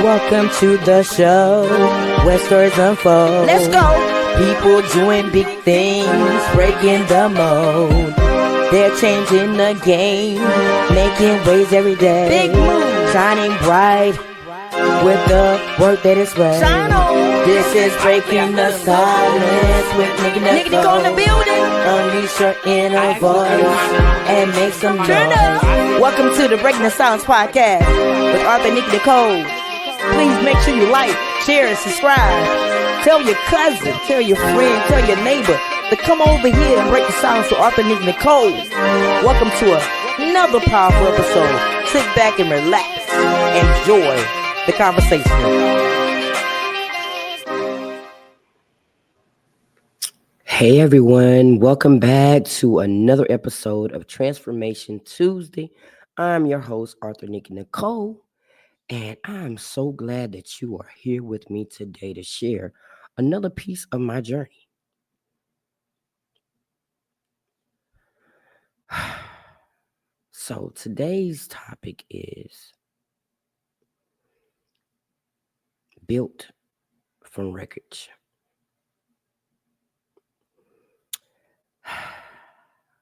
Welcome to the show where stories unfold. Let's go. People doing big things, breaking the mold. They're changing the game, making waves every day. Big move. Shining bright with the work that is right. Shine on. This is Breaking the Silence with Nicky Nicky go in the building. Unleash your inner voice and make some Turn up. noise. Welcome to the Breaking the Silence podcast with Arthur, Nicky, Nicole. Please make sure you like, share, and subscribe. Tell your cousin, tell your friend, tell your neighbor to come over here and break the silence with Arthur, Nicky, Nicole. Welcome to another powerful episode. Sit back and relax. Enjoy the conversation. Hey everyone, welcome back to another episode of Transformation Tuesday. I'm your host, Arthur, Nicky, Nicole. And I'm so glad that you are here with me today to share another piece of my journey. So today's topic is built from wreckage.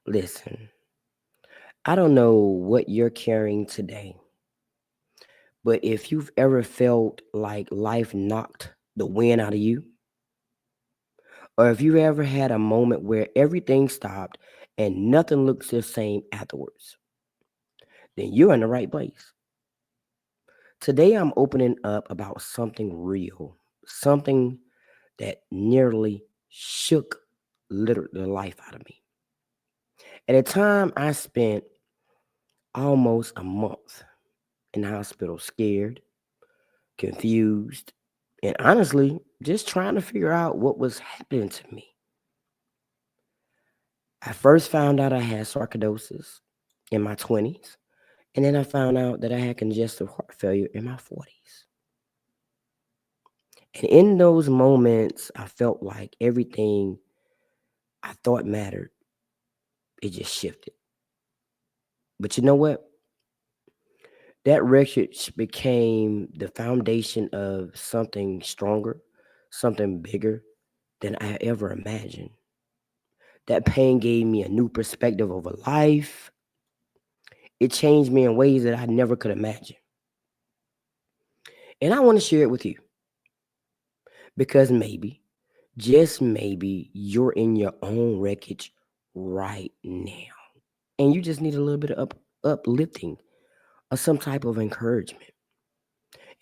Listen, I don't know what you're carrying today. But if you've ever felt like life knocked the wind out of you, or if you've ever had a moment where everything stopped and nothing looks the same afterwards, then you're in the right place. Today, I'm opening up about something real, something that nearly shook literally the life out of me. At a time, I spent almost a month in the hospital, scared, confused, and honestly, just trying to figure out what was happening to me. I first found out I had sarcoidosis in my 20s, and then I found out that I had congestive heart failure in my 40s. And in those moments, I felt like everything I thought mattered, it just shifted. But you know what? That wreckage became the foundation of something stronger, something bigger than I ever imagined. That pain gave me a new perspective over life. It changed me in ways that I never could imagine. And I want to share it with you because maybe, just maybe, you're in your own wreckage right now. And you just need a little bit of uplifting or some type of encouragement.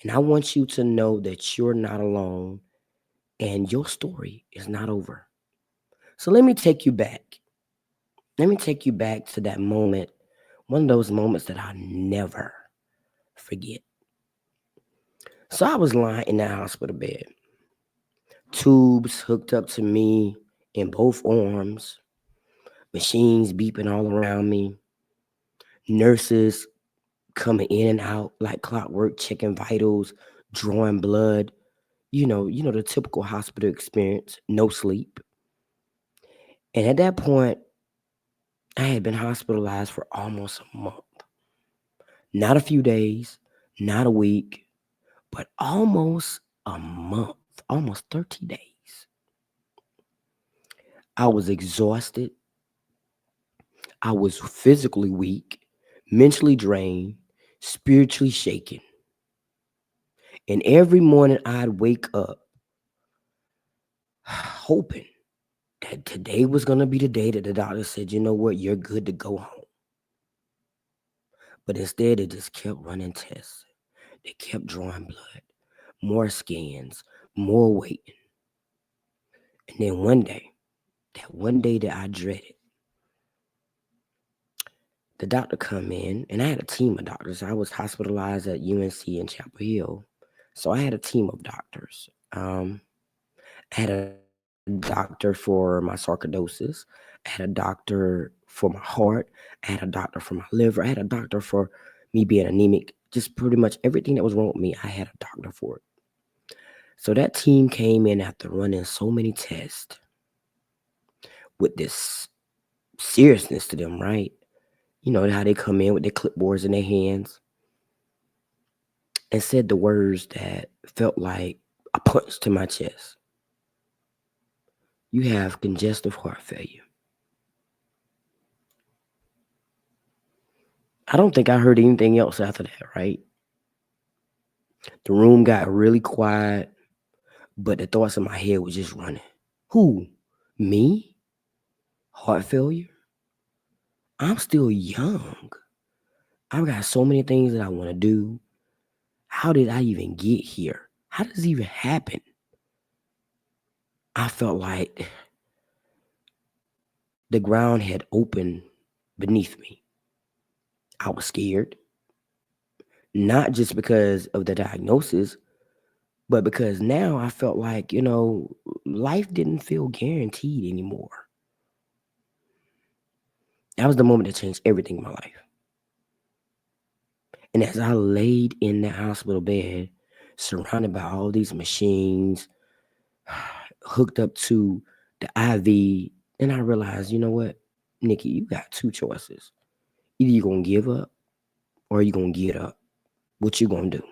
And I want you to know that you're not alone and your story is not over. So let me take you back. Let me take you back to that moment, one of those moments that I'll never forget. So I was lying in that hospital bed, tubes hooked up to me in both arms, machines beeping all around me, nurses coming in and out like clockwork, checking vitals, drawing blood. You know the typical hospital experience, no sleep. And at that point, I had been hospitalized for almost a month. Not a few days, not a week, but almost a month, almost 30 days. I was exhausted. I was physically weak, mentally drained, spiritually shaken. And every morning I'd wake up hoping that today was going to be the day that the doctor said, you know what, you're good to go home. But instead, they just kept running tests. They kept drawing blood, more scans, more waiting. And then that one day that I dreaded, the doctor come in, and I had a team of doctors. I was hospitalized at UNC in Chapel Hill. So I had a team of doctors. I had a doctor for my sarcoidosis. I had a doctor for my heart. I had a doctor for my liver. I had a doctor for me being anemic. Just pretty much everything that was wrong with me, I had a doctor for it. So that team came in after running so many tests with this seriousness to them, right? You know how they come in with their clipboards in their hands. and said the words that felt like a punch to my chest. You have congestive heart failure. I don't think I heard anything else after that, right? The room got really quiet, but the thoughts in my head was just running. Who? Me? Heart failure? I'm still young. I've got so many things that I want to do. How did I even get here? How does it even happen? I felt like the ground had opened beneath me. I was scared, not just because of the diagnosis, but because now I felt like, life didn't feel guaranteed anymore. That was the moment that changed everything in my life. And as I laid in that hospital bed, surrounded by all these machines, hooked up to the IV, then I realized, you know what, Nikki, you got two choices. Either you're going to give up or you're going to get up. What you going to do?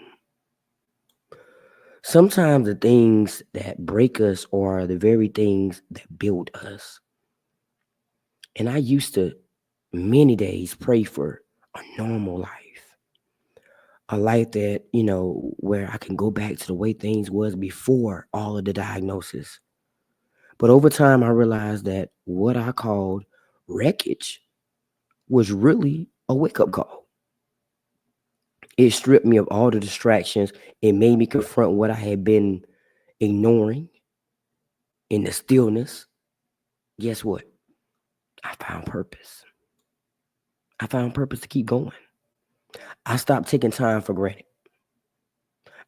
Sometimes the things that break us are the very things that build us. And I used to many days pray for a normal life, a life that, where I can go back to the way things was before all of the diagnosis. But over time, I realized that what I called wreckage was really a wake-up call. It stripped me of all the distractions. It made me confront what I had been ignoring in the stillness. Guess what? I found purpose. I found purpose to keep going. I stopped taking time for granted.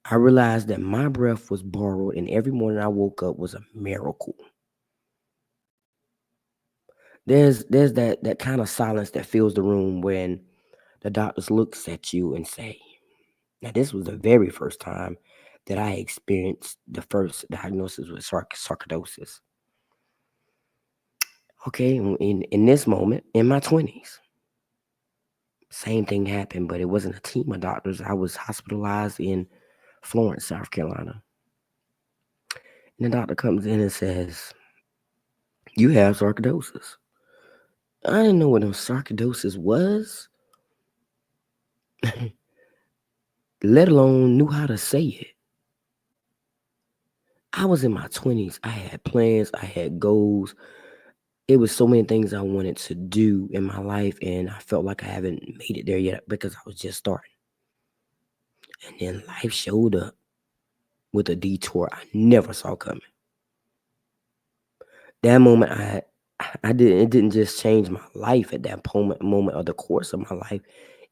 I realized that my breath was borrowed and every morning I woke up was a miracle. There's that kind of silence that fills the room when the doctors looks at you and say, now this was the very first time that I experienced the first diagnosis with sarcoidosis. Okay, in this moment, in my 20s, same thing happened, but it wasn't a team of doctors. I was hospitalized in Florence, South Carolina. And the doctor comes in and says, you have sarcoidosis. I didn't know what sarcoidosis was, let alone knew how to say it. I was in my 20s. I had plans. I had goals. It was so many things I wanted to do in my life, and I felt like I haven't made it there yet because I was just starting. And then life showed up with a detour I never saw coming. That moment, it didn't just change my life at that moment of the course of my life.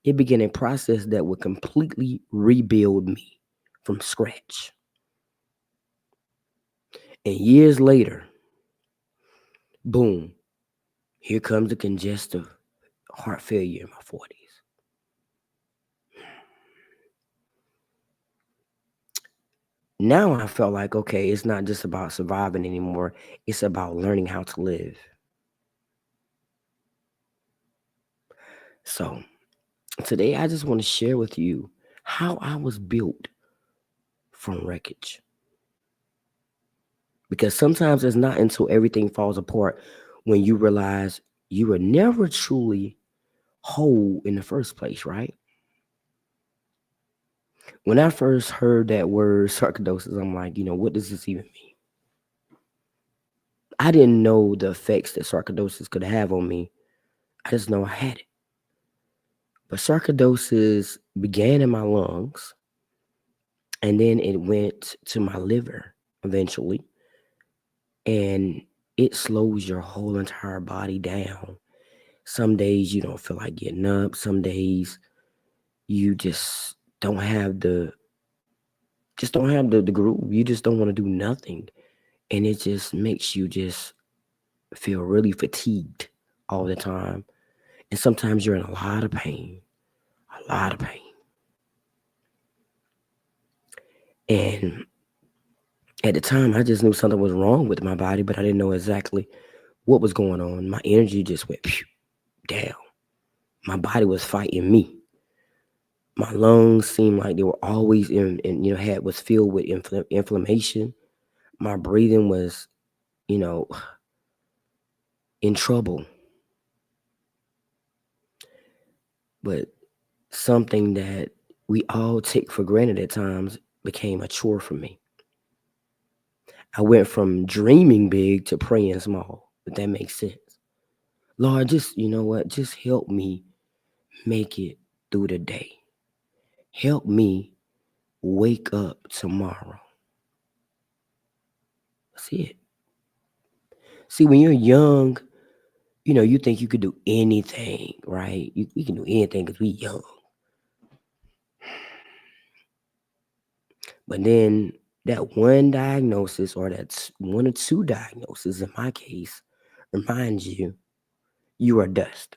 It began a process that would completely rebuild me from scratch. And years later, boom, here comes the congestive heart failure in my 40s. Now I felt like, okay, it's not just about surviving anymore. It's about learning how to live. So today I just want to share with you how I was built from wreckage. Because sometimes it's not until everything falls apart when you realize you were never truly whole in the first place, right? When I first heard that word sarcoidosis, I'm like, what does this even mean? I didn't know the effects that sarcoidosis could have on me. I just know I had it. But sarcoidosis began in my lungs, and then it went to my liver eventually, and it slows your whole entire body down. Some days you don't feel like getting up. Some days you don't have the groove. You just don't want to do nothing. And it just makes you just feel really fatigued all the time. And sometimes you're in a lot of pain. A lot of pain. And at the time, I just knew something was wrong with my body, but I didn't know exactly what was going on. My energy just went down. My body was fighting me. My lungs seemed like they were always had was filled with inflammation. My breathing was, you know, in trouble. But something that we all take for granted at times became a chore for me. I went from dreaming big to praying small, if that makes sense. Lord, just, you know what? Just help me make it through the day. Help me wake up tomorrow. That's it. See, when you're young, you think you could do anything, right? You can do anything because we young. But then that one diagnosis or one or two diagnoses in my case reminds you you are dust.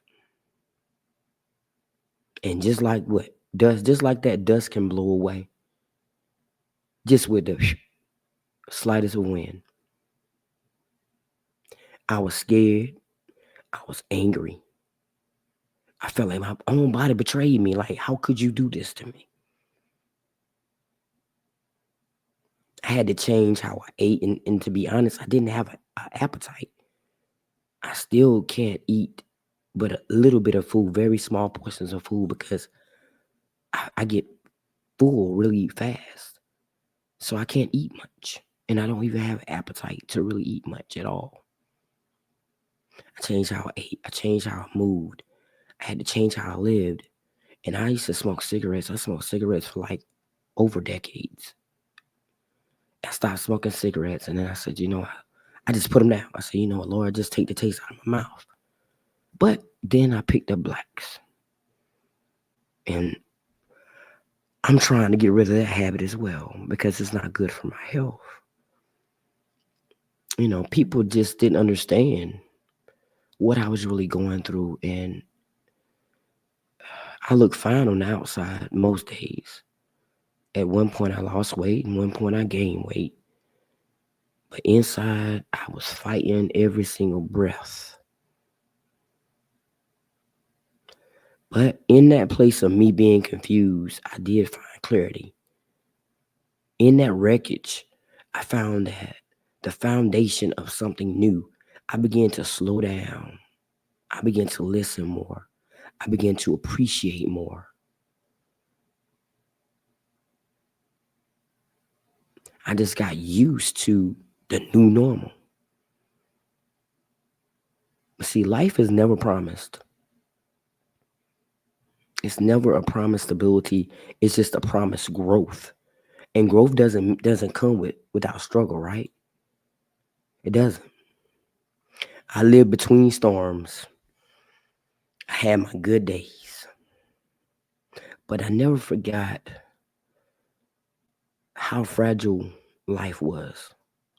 And just like what? Dust, just like that dust can blow away just with the slightest of wind. I was scared. I was angry. I felt like my own body betrayed me. Like, how could you do this to me? I had to change how I ate. And to be honest, I didn't have an appetite. I still can't eat but a little bit of food, very small portions of food, because I get full really fast. So I can't eat much. And I don't even have an appetite to really eat much at all. I changed how I ate. I changed how I moved. I had to change how I lived. And I used to smoke cigarettes. I smoked cigarettes for like over decades. I stopped smoking cigarettes, and then I said, I just put them down. I said, Lord, just take the taste out of my mouth. But then I picked up blacks. And I'm trying to get rid of that habit as well because it's not good for my health. People just didn't understand what I was really going through. And I look fine on the outside most days. At one point, I lost weight, and one point, I gained weight. But inside, I was fighting every single breath. But in that place of me being confused, I did find clarity. In that wreckage, I found that the foundation of something new. I began to slow down. I began to listen more. I began to appreciate more. I just got used to the new normal. But see, life is never promised. It's never a promised stability. It's just a promised growth. And growth doesn't come without struggle, right? It doesn't. I lived between storms. I had my good days. But I never forgot how fragile life was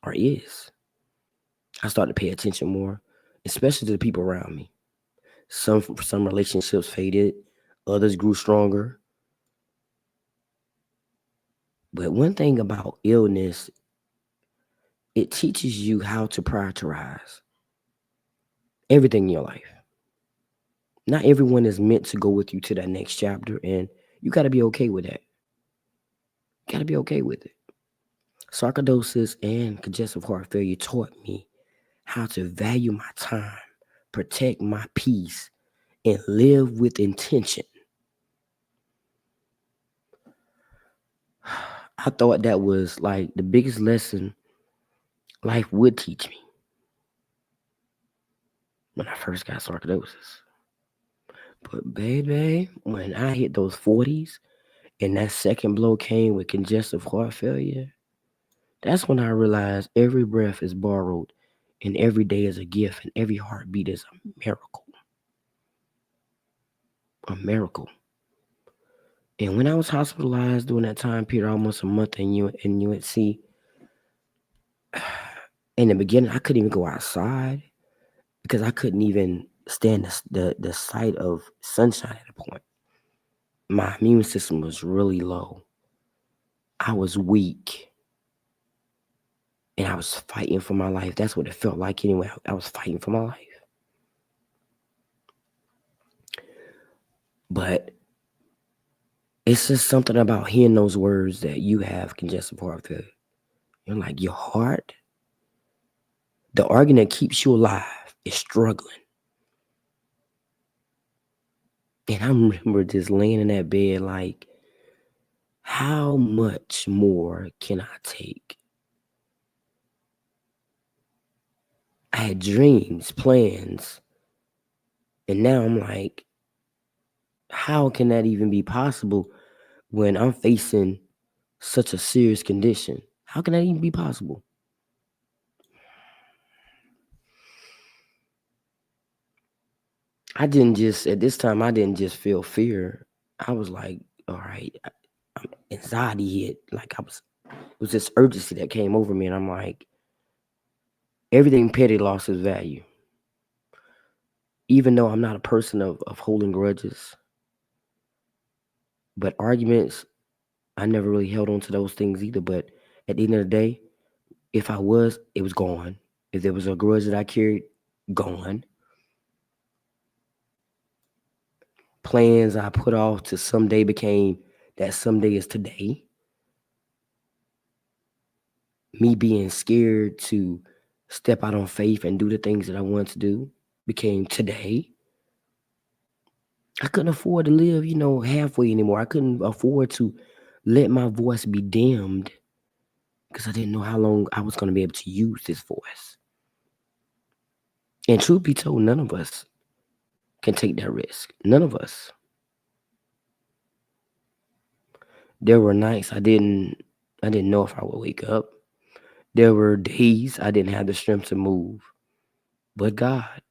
or is. I started to pay attention more, especially to the people around me. Some relationships faded, others grew stronger. But one thing about illness, it teaches you how to prioritize everything in your life. Not everyone is meant to go with you to that next chapter, and you got to be okay with that. You got to be okay with it. Sarcoidosis and congestive heart failure taught me how to value my time, protect my peace, and live with intention. I thought that was like the biggest lesson life would teach me when I first got sarcoidosis. But baby, when I hit those 40s and that second blow came with congestive heart failure, that's when I realized every breath is borrowed and every day is a gift and every heartbeat is a miracle. A miracle. And when I was hospitalized during that time period, almost a month in UNC, in the beginning, I couldn't even go outside because I couldn't even stand the sight of sunshine at a point. My immune system was really low. I was weak. And I was fighting for my life. That's what it felt like anyway. I was fighting for my life. But It's just something about hearing those words that you have congestive heart failure. You're like, your heart, the organ that keeps you alive, is struggling. And I remember just laying in that bed like, how much more can I take? I had dreams, plans, and now I'm like, how can that even be possible when I'm facing such a serious condition? How can that even be possible? I didn't just, at this time, I didn't just feel fear. I was like, all right, anxiety hit. Like it was this urgency that came over me. And I'm like, everything petty lost its value. Even though I'm not a person of holding grudges, but arguments, I never really held on to those things either. But at the end of the day, if I was, it was gone. If there was a grudge that I carried, gone. Plans I put off to someday became that someday is today. Me being scared to step out on faith and do the things that I wanted to do became today. I couldn't afford to live, halfway anymore. I couldn't afford to let my voice be dimmed because I didn't know how long I was going to be able to use this voice. And truth be told, none of us can take that risk. None of us. There were nights I didn't know if I would wake up. There were days I didn't have the strength to move. But God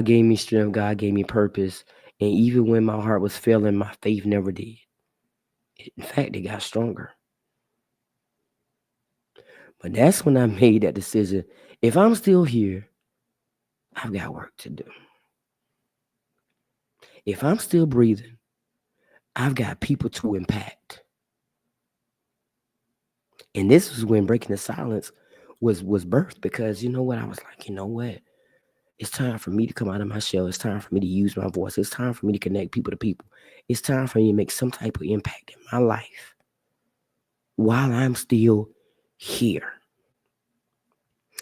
gave me strength, God gave me purpose. And even when my heart was failing, my faith never did. In fact, it got stronger. But that's when I made that decision. If I'm still here, I've got work to do. If I'm still breathing, I've got people to impact. And this was when breaking the silence was birthed, because you know what? I was like, you know what? It's time for me to come out of my shell. It's time for me to use my voice. It's time for me to connect people to people. It's time for me to make some type of impact in my life while I'm still here.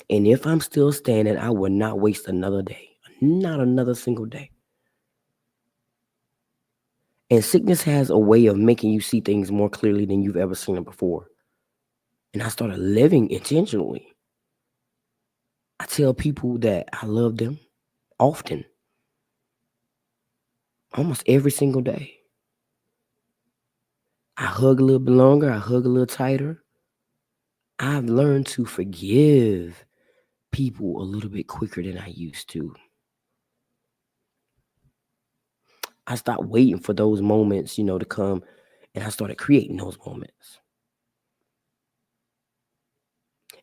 And if I'm still standing, I will not waste another day, not another single day. And sickness has a way of making you see things more clearly than you've ever seen it before. And I started living intentionally. I tell people that I love them often, almost every single day. I hug a little bit longer, I hug a little tighter. I've learned to forgive people a little bit quicker than I used to. I stopped waiting for those moments, to come, and I started creating those moments.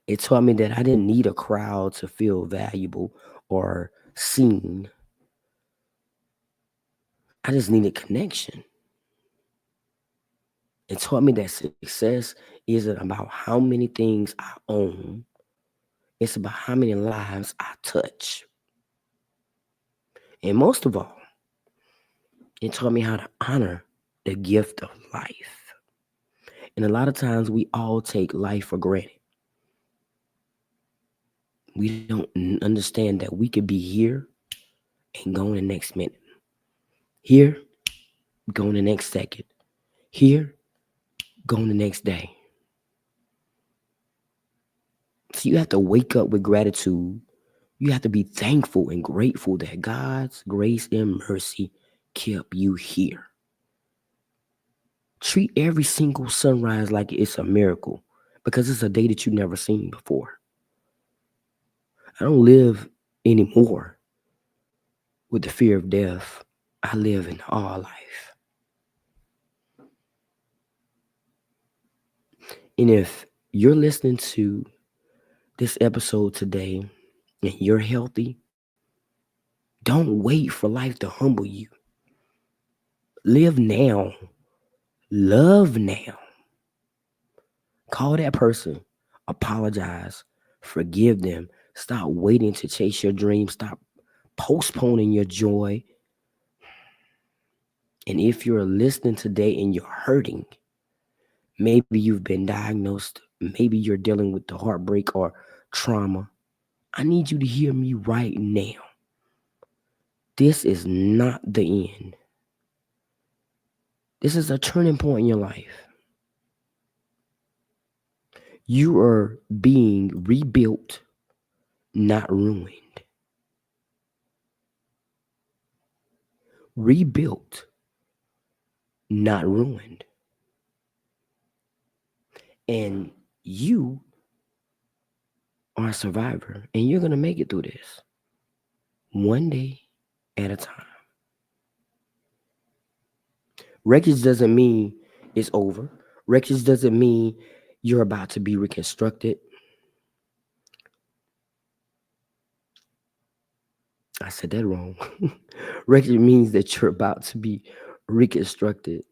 It taught me that I didn't need a crowd to feel valuable or seen. I just needed connection. It taught me that success isn't about how many things I own. It's about how many lives I touch. And most of all, it taught me how to honor the gift of life. And a lot of times we all take life for granted. We don't understand that we could be here and go in the next minute. Here, go in the next second. Here, go in the next day. So you have to wake up with gratitude. You have to be thankful and grateful that God's grace and mercy kept you here. Treat every single sunrise like it's a miracle, because it's a day that you've never seen before. I don't live anymore with the fear of death. I live in all life. And if you're listening to this episode today and you're healthy, don't wait for life to humble you. Live now. Love now. Call that person. Apologize. Forgive them. Stop waiting to chase your dreams. Stop postponing your joy. And if you're listening today and you're hurting, maybe you've been diagnosed, maybe you're dealing with the heartbreak or trauma, I need you to hear me right now. This is not the end. This is a turning point in your life. You are being rebuilt, not ruined. Rebuilt, not ruined. And you are a survivor, and you're going to make it through this one day at a time. Wreckage doesn't mean it's over. Wreckage doesn't mean you're about to be reconstructed. I said that wrong. Wreckage means that you're about to be reconstructed,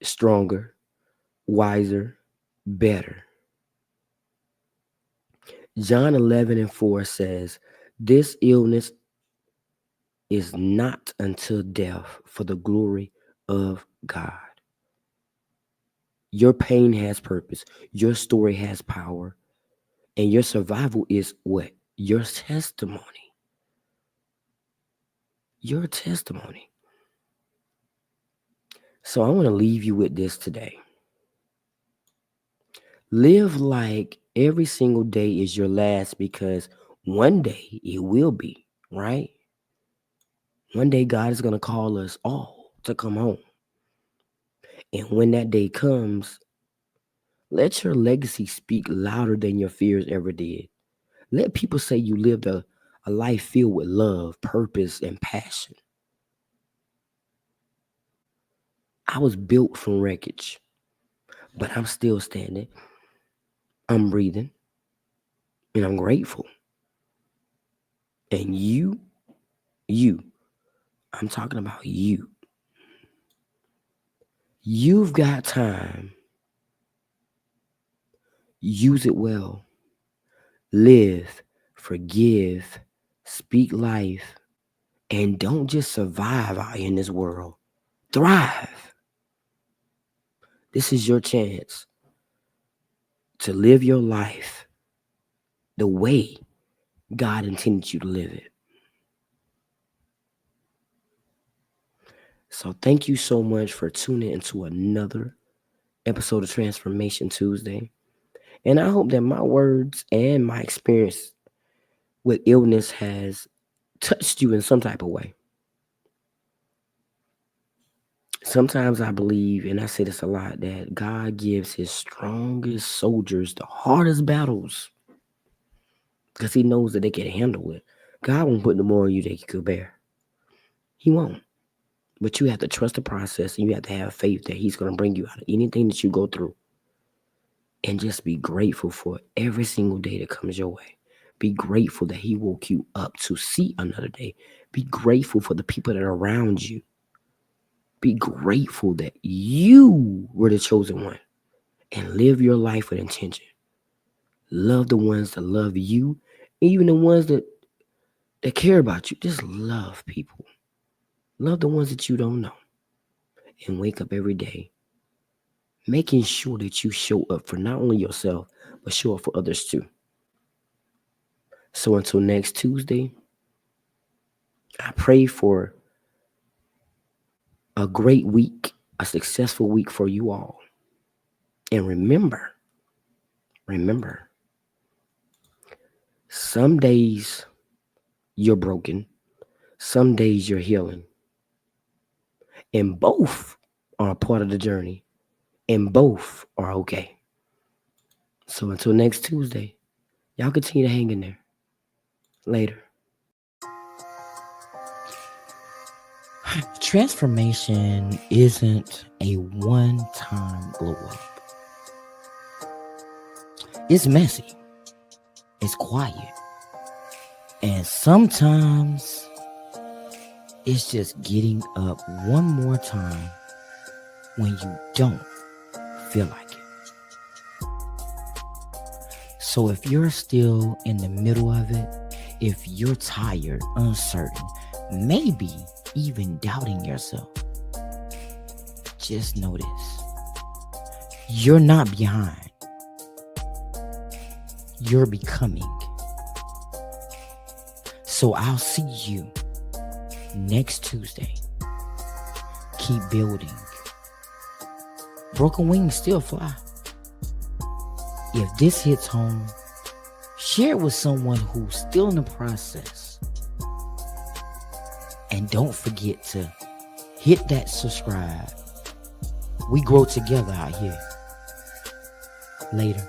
stronger, wiser, better. John 11:4 says, "This illness is not until death for the glory of God." Your pain has purpose. Your story has power. And your survival is what? Your testimony. Your testimony. So I want to leave you with this today. Live like every single day is your last, because one day it will be, right? One day God is going to call us all to come home. And when that day comes, let your legacy speak louder than your fears ever did. Let people say you lived a life filled with love, purpose, and passion. I was built from wreckage, but I'm still standing. I'm breathing, and I'm grateful. And you, I'm talking about you. You've got time. Use it well. Live, forgive, speak life, and don't just survive out in this world. Thrive. This is your chance to live your life the way God intended you to live it. So thank you so much for tuning into another episode of Transformation Tuesday. And I hope that my words and my experience with illness has touched you in some type of way. Sometimes I believe, and I say this a lot, that God gives his strongest soldiers the hardest battles because he knows that they can handle it. God won't put no more on you than you could bear. He won't. But you have to trust the process, and you have to have faith that he's going to bring you out of anything that you go through. And just be grateful for every single day that comes your way. Be grateful that he woke you up to see another day. Be grateful for the people that are around you. Be grateful that you were the chosen one. And live your life with intention. Love the ones that love you, even the ones that care about you. Just love people. Love the ones that you don't know. And wake up every day making sure that you show up for not only yourself, but show up for others too. So until next Tuesday, I pray for a great week, a successful week for you all. And remember, some days you're broken, some days you're healing. And both are a part of the journey. And both are okay. So until next Tuesday, y'all continue to hang in there. Later. Transformation isn't a one-time glow up. It's messy. It's quiet. And sometimes it's just getting up one more time when you don't feel like it. So if you're still in the middle of it, if you're tired, uncertain, maybe even doubting yourself, just know this. You're not behind. You're becoming. So I'll see you next Tuesday. Keep building. Broken wings still fly. If this hits home, share it with someone who's still in the process. And don't forget to hit that subscribe. We grow together out here. Later.